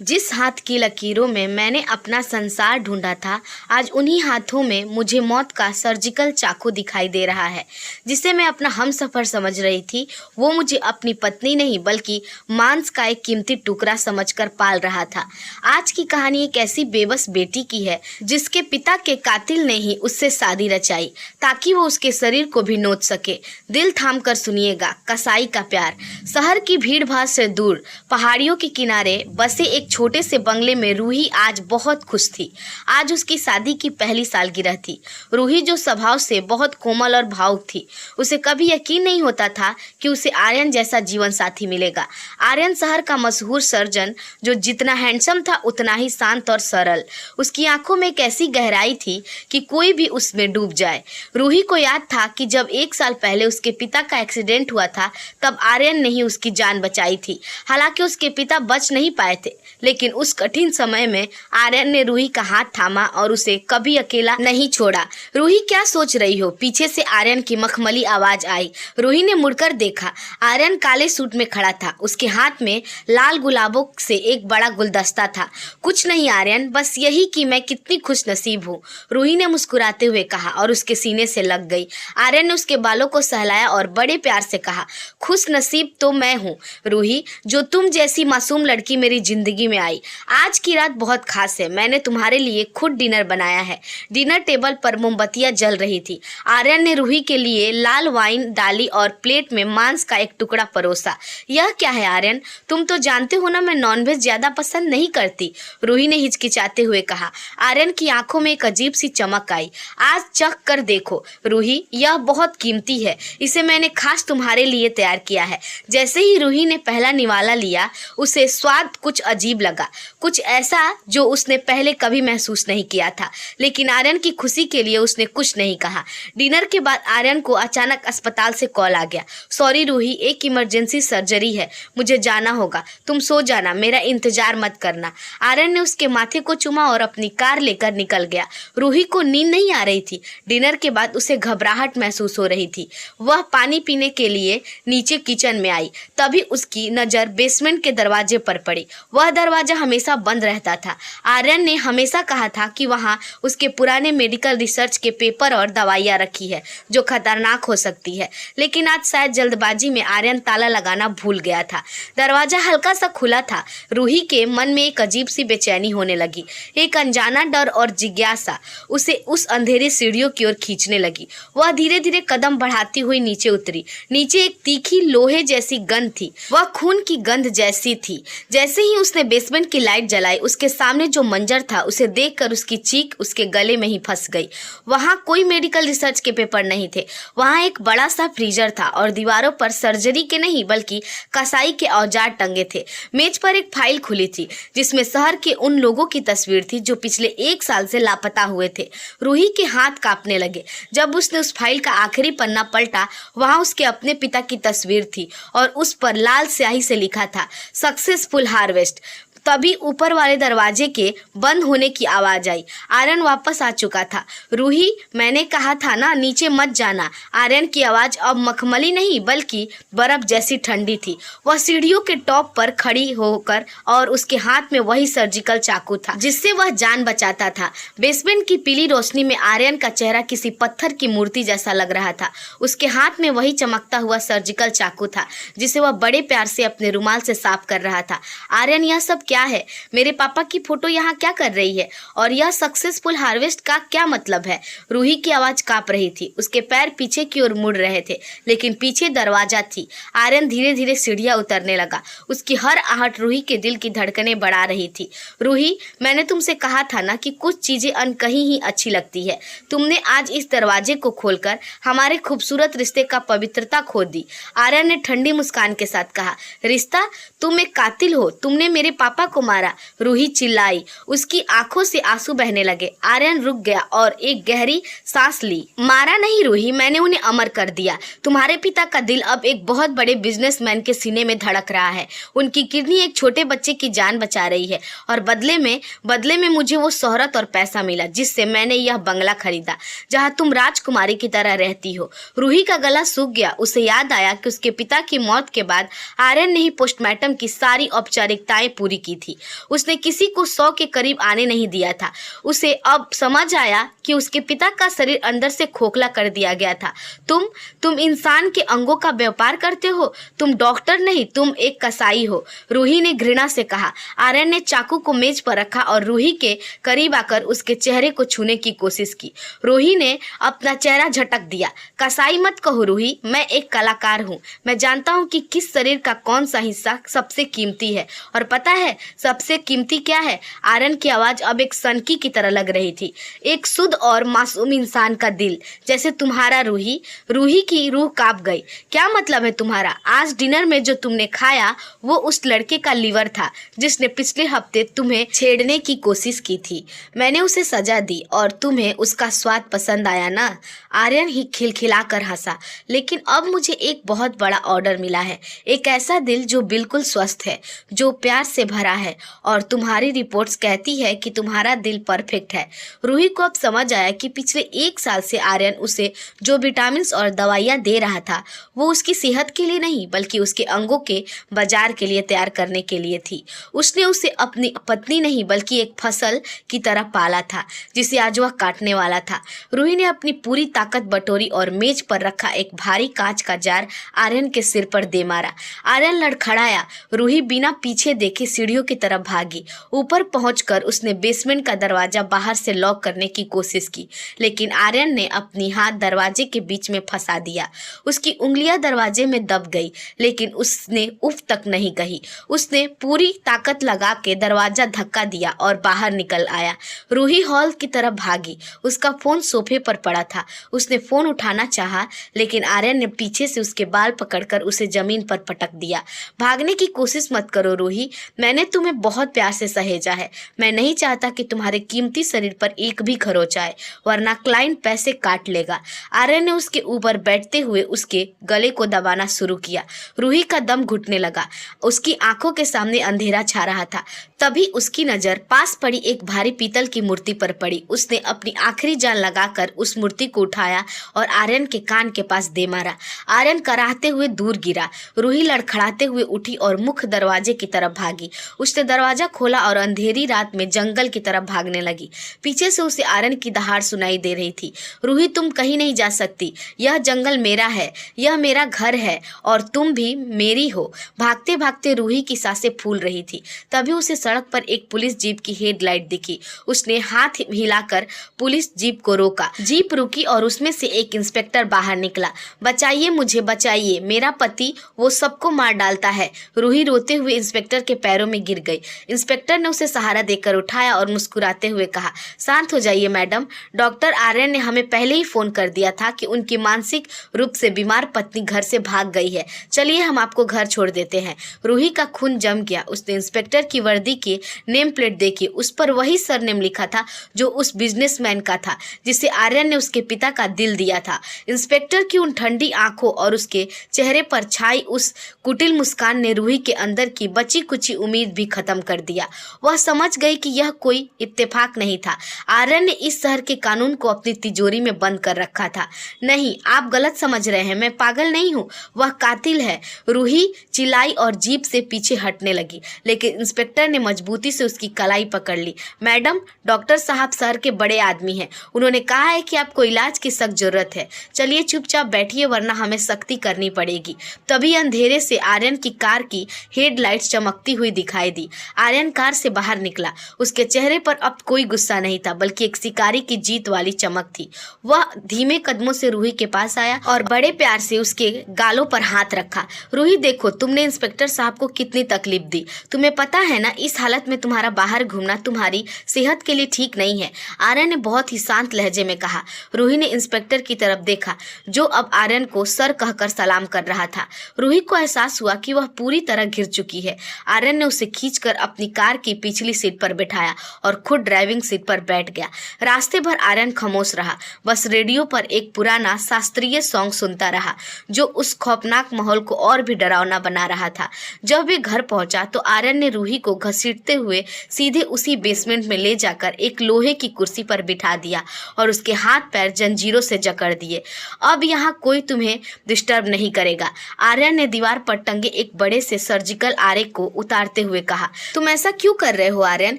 जिस हाथ की लकीरों में मैंने अपना संसार ढूंढा था, आज उन्हीं हाथों में मुझे मौत का सर्जिकल चाकू दिखाई दे रहा है। जिसे मैं अपना हमसफर समझ रही थी, वो मुझे अपनी पत्नी नहीं बल्कि मांस का एक कीमती टुकड़ा समझकर पाल रहा था। आज की कहानी एक ऐसी बेबस बेटी की है जिसके पिता के कातिल ने ही उससे शादी रचाई ताकि वो उसके शरीर को भी नोच सके। दिल थाम कर सुनिएगा, कसाई का प्यार। शहर की भीड़ भाड़ से दूर पहाड़ियों के किनारे बसे एक छोटे से बंगले में रूही आज बहुत खुश थी। आज उसकी शादी की पहली सालगिरह थी। रूही जो स्वभाव से बहुत कोमल और भावुक थी, उसे कभी यकीन नहीं होता था कि उसे आर्यन जैसा जीवन साथी मिलेगा। आर्यन शहर का मशहूर सर्जन, जो जितना हैंडसम था उतना ही शांत और सरल। उसकी आंखों में एक ऐसी गहराई थी कि कोई भी उसमें डूब जाए। रूही को याद था कि जब 1 साल पहले उसके पिता का एक्सीडेंट हुआ था, तब आर्यन ने ही उसकी जान बचाई थी। हालांकि उसके पिता बच नहीं पाए थे, लेकिन उस कठिन समय में आर्यन ने रूही का हाथ थामा और उसे कभी अकेला नहीं छोड़ा। रूही, क्या सोच रही हो? पीछे से आर्यन की मखमली आवाज आई। रूही ने मुड़कर देखा। आर्यन काले सूट में खड़ा था। उसके हाथ में लाल गुलाबों से एक बड़ा गुलदस्ता था। कुछ नहीं आर्यन, बस यही कि मैं कितनी खुश नसीब हूँ, रूही ने मुस्कुराते हुए कहा और उसके सीने से लग गई। आर्यन ने उसके बालों को सहलाया और बड़े प्यार से कहा, खुश नसीब तो मैं हूँ रूही, जो तुम जैसी मासूम लड़की मेरी जिंदगी में आई। आज की रात बहुत खास है। मैंने तुम्हारे लिए खुद डिनर बनाया है। डिनर टेबल पर मोमबत्तियां जल रही थी। आर्यन ने रूही के लिए लाल वाइन डाली और प्लेट में मांस का एक टुकड़ा परोसा। यह क्या है आर्यन? तुम तो जानते हो ना, मैं नॉनवेज ज्यादा पसंद नहीं करती, रूही ने हिचकिचाते हुए कहा। आर्यन की आंखों में एक अजीब सी चमक आई। आज चख कर देखो रूही, यह बहुत कीमती है। इसे मैंने खास तुम्हारे लिए तैयार किया है। जैसे ही रूही ने पहला निवाला लिया, उसे स्वाद कुछ अजीब लगा, कुछ ऐसा जो उसने पहले कभी महसूस नहीं किया था। लेकिन आर्यन की खुशी के लिए उसने कुछ नहीं कहा। डिनर के बाद आर्यन को अचानक अस्पताल से कॉल आ गया। सॉरी रूही, एक इमरजेंसी सर्जरी है, मुझे जाना होगा। तुम सो जाना, मेरा इंतजार मत करना। आर्यन ने उसके माथे को चूमा और अपनी कार लेकर निकल गया। रूही को नींद नहीं आ रही थी। डिनर के बाद उसे घबराहट महसूस हो रही थी। वह पानी पीने के लिए नीचे किचन में आई। तभी उसकी नजर बेसमेंट के दरवाजे पर पड़ी। वह दरवाजा हमेशा बंद रहता था। आर्यन ने हमेशा कहा था कि वहां उसके पुराने मेडिकल रिसर्च के पेपर और दवाइयां रखी है जो खतरनाक हो सकती है। लेकिन आज शायद जल्दबाजी में आर्यन ताला लगाना भूल गया था। दरवाजा हल्का सा खुला था। रूही के मन में एक अजीब सी बेचैनी होने लगी। एक अनजाना डर और जिज्ञासा उसे उस अंधेरी सीढ़ियों की ओर खींचने लगी। वह धीरे धीरे कदम बढ़ाती हुई नीचे उतरी। नीचे एक तीखी लोहे जैसी गंध थी। वह खून की गंध जैसी थी। जैसे ही उसने बेसमेंट की लाइट जलाई, उसके सामने जो मंजर था उसे देखकर उसकी चीख उसके गले में ही फंस गई। वहां कोई मेडिकल रिसर्च के पेपर नहीं थे। वहां एक बड़ा सा फ्रीजर था और दीवारों पर सर्जरी के नहीं बल्कि कसाई के औजार टंगे थे। मेज पर एक फाइल खुली थी जिसमें शहर के उन लोगों की तस्वीर थी जो पिछले 1 साल से लापता हुए थे। रूही के हाथ कांपने लगे। जब उसने उस फाइल का आखिरी पन्ना पलटा, वहां उसके अपने पिता की तस्वीर थी और उस पर लाल स्याही से लिखा था, सक्सेसफुल हार्वेस्ट। तभी ऊपर वाले दरवाजे के बंद होने की आवाज आई। आर्यन वापस आ चुका था। रूही, मैंने कहा था ना, नीचे मत जाना। आर्यन की आवाज अब मखमली नहीं बल्कि बर्फ जैसी ठंडी थी। वह सीढ़ियों के टॉप पर खड़ी होकर और उसके हाथ में वही सर्जिकल चाकू था जिससे वह जान बचाता था। बेसमेंट की पीली रोशनी में आर्यन का चेहरा किसी पत्थर की मूर्ति जैसा लग रहा था। उसके हाथ में वही चमकता हुआ सर्जिकल चाकू था जिसे वह बड़े प्यार से अपने रुमाल से साफ कर रहा था। आर्यन, यह सब क्या है? मेरे पापा की फोटो यहाँ क्या कर रही है? और यह सक्सेसफुल हार्वेस्ट का क्या मतलब है? रूही की आवाज कांप रही थी। उसके पैर पीछे की ओर मुड़ रहे थे, लेकिन पीछे दरवाजा थी। आर्यन धीरे धीरे सीढ़ियां उतरने लगा। उसकी हर आहट रूही के दिल की धड़कनें बढ़ा रही थी। रूही, मैंने तुमसे कहा था ना कि कुछ चीजें अनकही ही अच्छी लगती है। तुमने आज इस दरवाजे को खोलकर हमारे खूबसूरत रिश्ते का पवित्रता खो दी। आर्यन ने ठंडी मुस्कान के साथ कहा। रिश्ता? तुम एक कातिल हो, तुमने मेरे पापा को मारा, रूही चिल्लाई। उसकी आंखों से आंसू बहने लगे। आर्यन रुक गया और एक गहरी सांस ली। मारा नहीं रूही, मैंने उन्हें अमर कर दिया। तुम्हारे पिता का दिल अब एक बहुत बड़े बिजनेसमैन के सीने में धड़क रहा है। उनकी किडनी एक छोटे बच्चे की जान बचा रही है और बदले में मुझे वो शोहरत और पैसा मिला जिससे मैंने यह बंगला खरीदा जहाँ तुम राजकुमारी की तरह रहती हो। रूही का गला सूख गया। उसे याद आया कि उसके पिता की मौत के बाद आर्यन ने ही पोस्टमार्टम की सारी औपचारिकताएं पूरी की की थी। उसने किसी को 100 के करीब आने नहीं दिया था। उसे अब समझ आया कि उसके पिता का शरीर अंदर से खोखला कर दिया गया था। तुम इंसान के अंगों का व्यापार करते हो? तुम डॉक्टर नहीं, तुम एक कसाई हो, रूही ने घृणा से कहा। आर्यन ने चाकू को मेज पर रखा और रूही के करीब आकर उसके चेहरे को छूने की कोशिश की। रूही ने अपना चेहरा झटक दिया। कसाई मत कहो रूही, मैं एक कलाकार हूँ। मैं जानता हूँ कि किस शरीर का कौन सा हिस्सा सबसे कीमती है, और पता है सबसे कीमती क्या है? आर्यन की आवाज अब एक सनकी की तरह लग रही थी। एक शुद्ध और मासूम इंसान का दिल, जैसे तुम्हारा रूही। रूही की रूह कांप गई। क्या मतलब है तुम्हारा? आज डिनर में जो तुमने खाया वो उस लड़के का लीवर था जिसने पिछले हफ्ते तुम्हें छेड़ने की कोशिश की थी। मैंने उसे सजा दी और तुम्हें उसका स्वाद पसंद आया ना? आर्यन ही खिलखिलाकर हंसा। लेकिन अब मुझे एक बहुत बड़ा ऑर्डर मिला है, एक ऐसा दिल जो बिल्कुल स्वस्थ है, जो प्यार से भरा है, और तुम्हारी रिपोर्ट्स कहती है कि तुम्हारा दिल परफेक्ट है। रूही को अब समझ आया कि पिछले 1 साल से आर्यन उसे जो विटामिन और दवाइयां दे रहा था वो उसकी सेहत के लिए नहीं बल्कि उसके अंगों के बाजार के लिए तैयार करने के लिए थी। उसने उसे अपनी पत्नी नहीं बल्कि एक फसल की तरह पाला था जिसे आज वह काटने वाला था। रूही ने अपनी पूरी ताकत बटोरी और मेज पर रखा एक भारी कांच का जार आर्यन के सिर पर दे मारा। आर्यन लड़खड़ाया। रूही बिना पीछे देखे सीढ़ियों की तरफ भागी। ऊपर पहुंचकर उसने बेसमेंट का दरवाजा बाहर से लॉक करने की कोशिश की, लेकिन आर्यन ने अपनी हाथ दरवाजे के बीच में फंसा दिया। उसकी उंगलियां दरवाजे में दब गई, लेकिन उसने उफ तक नहीं कही। उसने पूरी ताकत लगा के दरवाजा धक्का दिया और बाहर निकल आया। रूही हॉल की तरफ भागी। उसका फोन सोफे पर पड़ा था। उसने फोन उठाना चाहा, लेकिन आर्यन ने पीछे से उसके बाल पकड़कर उसे जमीन पर पटक दिया। भागने की कोशिश मत करो रूही, मैंने तुम्हें बहुत प्यार से सहेजा है। मैं नहीं चाहता कि तुम्हारे कीमती शरीर पर एक भी खरोच आए, वरना क्लाइंट पैसे काट लेगा। आर्यन ने उसके ऊपर बैठते हुए उसके गले को दबाना शुरू किया। रूही का दम घुटने लगा। उसकी आंखों के सामने अंधेरा छा रहा था। तभी उसकी नजर पास पड़ी एक भारी पीतल की मूर्ति पर पड़ी। उसने अपनी आखिरी जान लगाकर उस मूर्ति को उठाया और आर्यन के कान के पास दे मारा। आर्यन कराहते हुए दूर गिरा। रूही लड़खड़ाते हुए उठी और मुख्य दरवाजे की तरफ भागी। उसने दरवाजा खोला और अंधेरी रात में जंगल की तरफ भागने लगी। पीछे से उसे आर्यन की दहाड़ सुनाई दे रही थी। रूही, तुम कहीं नहीं जा सकती। यह जंगल मेरा है, यह मेरा घर है और तुम भी मेरी हो। भागते भागते रूही की सांसें फूल रही थी। तभी उसे सड़क पर एक पुलिस जीप की हेडलाइट दिखी। उसने हाथ हिलाकर पुलिस जीप को रोका। जीप रुकी और उसमें से एक इंस्पेक्टर बाहर निकला। बचाइए मुझे, बचाइए, मेरा पति वो सबको मार डालता है। रूही रोते हुए इंस्पेक्टर के पैरों में गिर गई। इंस्पेक्टर ने उसे सहारा देकर उठाया और मुस्कुराते हुए कहा, शांत हो जाइए मैडम, डॉक्टर आर्यन ने हमें पहले ही फोन कर दिया था कि उनकी मानसिक रूप से बीमार पत्नी घर से भाग गई है। चलिए हम आपको घर छोड़ देते हैं। रूही का खून जम गया। उसने इंस्पेक्टर की वर्दी की नेम प्लेट देखी। उस पर वही सरनेम लिखा था जो उस बिजनेसमैन का था जिसे आर्यन ने उसके पिता का दिल दिया था। इंस्पेक्टर की उन ठंडी आंखों और उसके चेहरे पर छाई उस कुटिल मुस्कान ने रूही के अंदर की बची कुची उम्मीद भी खत्म कर दिया। वह समझ गई कि यह कोई इत्तेफाक नहीं था। आर्यन ने इस शहर के कानून को अपनी तिजोरी में बंद कर रखा था। नहीं, आप गलत समझ रहे हैं, मैं पागल नहीं हूँ, वह कातिल है। रूही चिल्लाई और जीप से पीछे हटने लगी, लेकिन इंस्पेक्टर ने मजबूती से उसकी कलाई पकड़ ली। मैडम, डॉक्टर साहब शहर के बड़े आदमी हैं, उन्होंने कहा है कि आपको इलाज की सख्त जरूरत है। चलिए चुपचाप बैठिए वरना हमें सख्ती करनी पड़ेगी। तभी अंधेरे से आर्यन की कार की हेडलाइट्स चमकती हुई दिखाई दी। आर्यन कार से बाहर निकला। उसके चेहरे पर अब कोई गुस्सा नहीं था बल्कि एक शिकारी की जीत वाली चमक थी। वह धीमे कदमों से रूही के पास आया और बड़े प्यार से उसके गालों पर हाथ रखा। रूही, देखो, तुमने इंस्पेक्टर साहब को कितनी तकलीफ दी। तुम्हें पता है ना, इस हालत में तुम्हारा बाहर घूमना तुम्हारी सेहत के लिए ठीक नहीं है। आर्यन ने बहुत ही शांत लहजे में कहा। रूही ने इंस्पेक्टर की तरफ देखा जो अब आर्यन को सर कहकर सलाम कर रहा था। रूही को एहसास हुआ कि वह पूरी तरह गिर चुकी है। आर्यन ने उसे खींचकर अपनी कार की पिछली सीट पर बिठाया और खुद ड्राइविंग सीट पर बैठ गया। रास्ते भर आर्यन खामोश रहा, बस रेडियो पर एक पुराना शास्त्रीय सॉन्ग सुनता रहा जो उस खौफनाक माहौल को और भी डरावना बना रहा था। जब वे घर पहुंचा तो आर्यन ने रूही को घसीटते हुए सीधे उसी बेसमेंट में ले जाकर एक लोहे की कुर्सी पर बिठा दिया और उसके हाथ पैर जंजीरों से जकड़ दिए। अब यहाँ कोई तुम्हें डिस्टर्ब नहीं करेगा। आर्यन ने दीवार पर टंगे एक बड़े से सर्जिकल आरे को उतारते हुए में कहा। तुम ऐसा क्यों कर रहे हो आर्यन?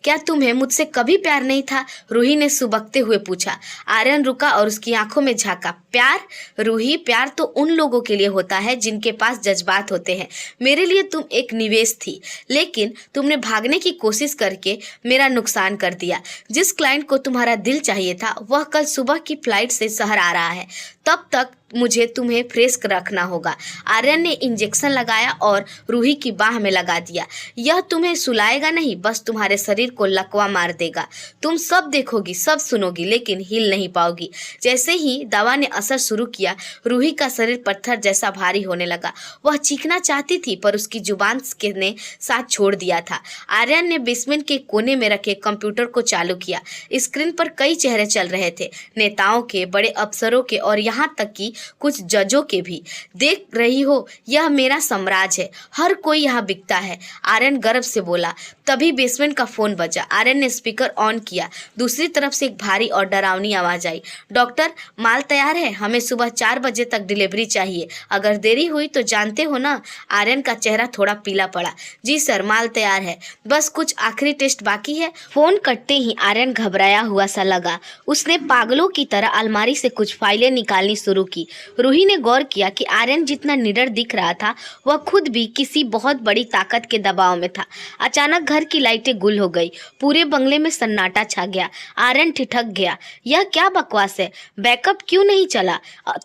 क्या तुम्हें मुझसे कभी प्यार नहीं था? रूही ने सुबकते हुए पूछा। आर्यन रुका और उसकी आंखों में झांका। प्यार? रूही, प्यार तो उन लोगों के लिए होता है जिनके पास जज्बात होते हैं। मेरे लिए तुम एक निवेश थी, लेकिन तुमने भागने की कोशिश करके मेरा नुकसान कर दिया। जिस क्लाइंट को तुम्हारा दिल चाहिए था वह कल सुबह की फ्लाइट से शहर आ रहा है। तब तक मुझे तुम्हें फ्रेश रखना होगा। आर्यन ने इंजेक्शन लगाया और रूही की बाह में लगा दिया। यह तुम्हें सुलाएगा नहीं, बस तुम्हारे शरीर को लकवा मार देगा। तुम सब देखोगी, सब सुनोगी, लेकिन हिल नहीं पाओगी। जैसे ही दवा ने असर शुरू किया, रूही का शरीर पत्थर जैसा भारी होने लगा। वह चीखना चाहती थी पर उसकी जुबान ने साथ छोड़ दिया था। आर्यन ने बेसमेंट के कोने में रखे कंप्यूटर को चालू किया। स्क्रीन पर कई चेहरे चल रहे थे, नेताओं के, बड़े अफसरों के और यहाँ तक कि कुछ जजों के भी। देख रही हो, यह मेरा साम्राज्य है, हर कोई यहाँ बिकता है, आर्यन गर्व से बोला। तभी बेसमेंट का फोन बजा। आर्यन ने स्पीकर ऑन किया। दूसरी तरफ से एक भारी और डरावनी आवाज आई। डॉक्टर, माल तैयार है, हमें सुबह 4 बजे तक डिलीवरी चाहिए। अगर देरी हुई तो जानते हो ना। आर्यन का चेहरा थोड़ा पीला पड़ा। जी सर, माल तैयार है, बस कुछ आखिरी टेस्ट बाकी है। फोन कटते ही आर्यन घबराया हुआ सा लगा। उसने पागलों की तरह अलमारी से कुछ फाइलें निकालनी शुरू की। रूही ने गौर किया कि आर्यन जितना निडर दिख रहा था, वह खुद भी किसी बहुत बड़ी ताकत के दबाव में था। अचानक घर की लाइटें गुल हो गई। पूरे बंगले में सन्नाटा छा गया। आर्यन ठिठक गया। यह क्या बकवास है? बैकअप क्यों नहीं चला?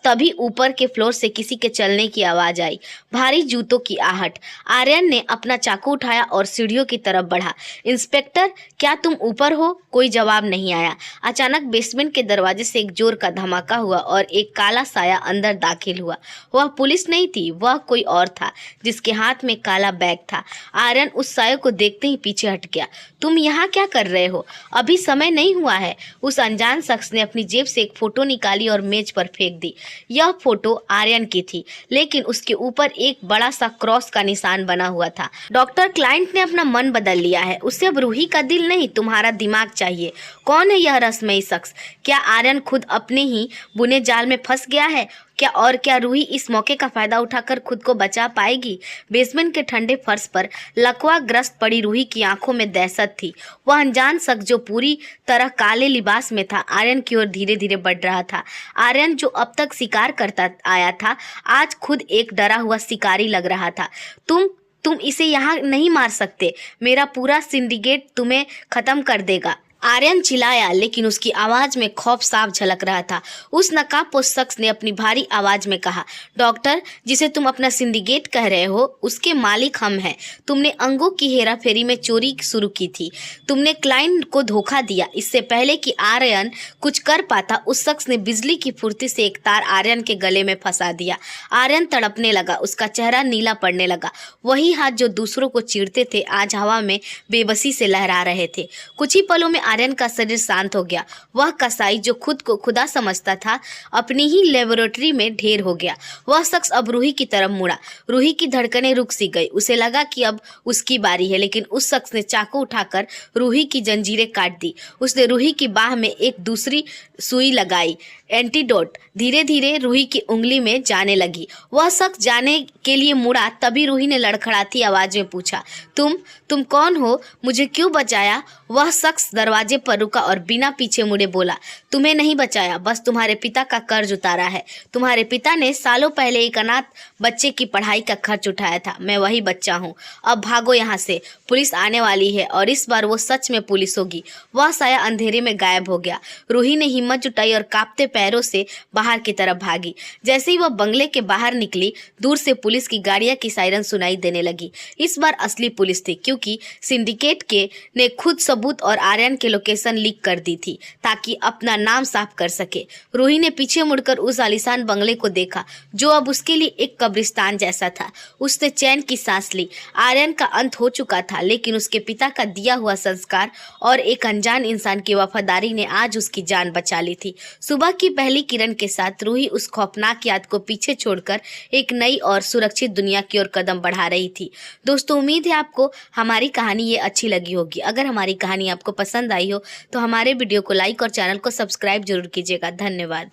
तभी ऊपर के फ्लोर से किसी के चलने की आवाज आई, भारी जूतों की आहट। आर्यन ने अपना चाकू उठाया और सीढ़ियों की तरफ बढ़ा। इंस्पेक्टर, क्या तुम ऊपर हो? कोई जवाब नहीं आया। अचानक बेसमेंट के दरवाजे से एक जोर का धमाका हुआ और एक काला साया अंदर दाखिल हुआ। वह पुलिस नहीं थी, वह कोई और था, जिसके हाथ में काला बैग था। आर्यन उस साये को देखते ही पीछे हट गया। तुम यहाँ क्या कर रहे हो? अभी समय नहीं हुआ है। उस अनजान शख्स ने अपनी जेब से एक फोटो निकाली और मेज पर फेंक दी। यह फोटो आर्यन की थी, लेकिन उसके ऊपर एक बड़ा सा क्रॉस का निशान बना हुआ था। डॉक्टर, क्लाइंट ने अपना मन बदल लिया है। उसे अब रूही का दिल नहीं, तुम्हारा दिमाग चाहिए। कौन है यह रहस्यमयी शख्स? क्या आर्यन खुद अपने ही बुने जाल में फंस गया है? क्या रूही इस मौके का फायदा उठाकर खुद को बचा पाएगी? बेसमेंट के ठंडे फर्श पर लकवा ग्रस्त पड़ी रूही की आंखों में दहशत थी। वह अनजान शख्स जो पूरी तरह काले लिबास में था, आर्यन की ओर धीरे धीरे बढ़ रहा था। आर्यन जो अब तक शिकार करता आया था, आज खुद एक डरा हुआ शिकारी लग रहा था। तुम इसे यहाँ नहीं मार सकते। मेरा पूरा सिंडिकेट तुम्हें खत्म कर देगा। आर्यन चिल्लाया, लेकिन उसकी आवाज में खौफ साफ झलक रहा था। उस नकाबपोश शख्स ने अपनी भारी आवाज में कहा, डॉक्टर, जिसे तुम अपना सिंडिकेट कह रहे हो, उसके मालिक हम हैं। तुमने अंगों की हेराफेरी में चोरी शुरू की थी। तुमने क्लाइंट को धोखा दिया। इससे पहले कि आर्यन कुछ कर पाता, उस शख्स ने बिजली की फुर्ती से एक तार आर्यन के गले में फंसा दिया। आर्यन तड़पने लगा। उसका चेहरा नीला पड़ने लगा। वही हाथ जो दूसरों को चीरते थे, आज हवा में बेबसी से लहरा रहे थे। कुछ ही पलों में आर्यन का शरीर शांत हो गया। वह कसाई जो खुद को खुदा समझता था, अपनी ही लेबोरेटरी में ढेर हो गया। वह शख्स अब रूही की तरफ मुड़ा। रूही की धड़कनें रुक सी गई। उसे लगा कि अब उसकी बारी है, लेकिन उस शख्स ने चाकू उठाकर रूही की जंजीरें काट दी। उसने रूही की बाह में एक दूसरी सुई लगाई। एंटीडोट धीरे धीरे रूही की उंगली में जाने लगी। वह शख्स जाने के लिए मुड़ा, तभी रूही ने लड़खड़ाती आवाज में पूछा, तुम कौन हो? मुझे क्यों बचाया? वह शख्स दरवाजे पर रुका और बिना पीछे मुड़े बोला, तुम्हें नहीं बचाया, बस तुम्हारे पिता का कर्ज उतारा है। तुम्हारे पिता ने सालों पहले एक अनाथ बच्चे की पढ़ाई का खर्च उठाया था। मैं वही बच्चा हूँ। अब भागो यहाँ से, पुलिस आने वाली है और इस बार वो सच में पुलिस होगी। वह साया अंधेरे में गायब हो गया। रूही ने हिम्मत जुटाई और कांपते पैरों से बाहर की तरफ भागी। जैसे ही वह बंगले के बाहर निकली, दूर से पुलिस की गाड़ियां की सायरन सुनाई देने लगी। इस बार असली पुलिस थी, क्योंकि सिंडिकेट के ने खुद सबूत और आर्यन के लोकेशन लीक कर दी थी ताकि अपना नाम साफ कर सके। रूही ने पीछे मुड़कर उस आलीशान बंगले को देखा, जो अब उसके लिए एक कब्रिस्तान जैसा था। उसने चैन की सांस ली। आर्यन का अंत हो चुका था, लेकिन उसके पिता का दिया हुआ संस्कार और एक अनजान इंसान की वफादारी ने आज उसकी जान बचा ली थी। सुबह की पहली किरण के साथ रूही उस खौफनाक याद को पीछे छोड़कर एक नई और सुरक्षित दुनिया की ओर कदम बढ़ा रही थी। दोस्तों, उम्मीद है आपको हमारी कहानी ये अच्छी लगी होगी। अगर हमारी कहानी आपको पसंद आई हो तो हमारे वीडियो को लाइक और चैनल को सब्सक्राइब जरूर कीजिएगा। धन्यवाद।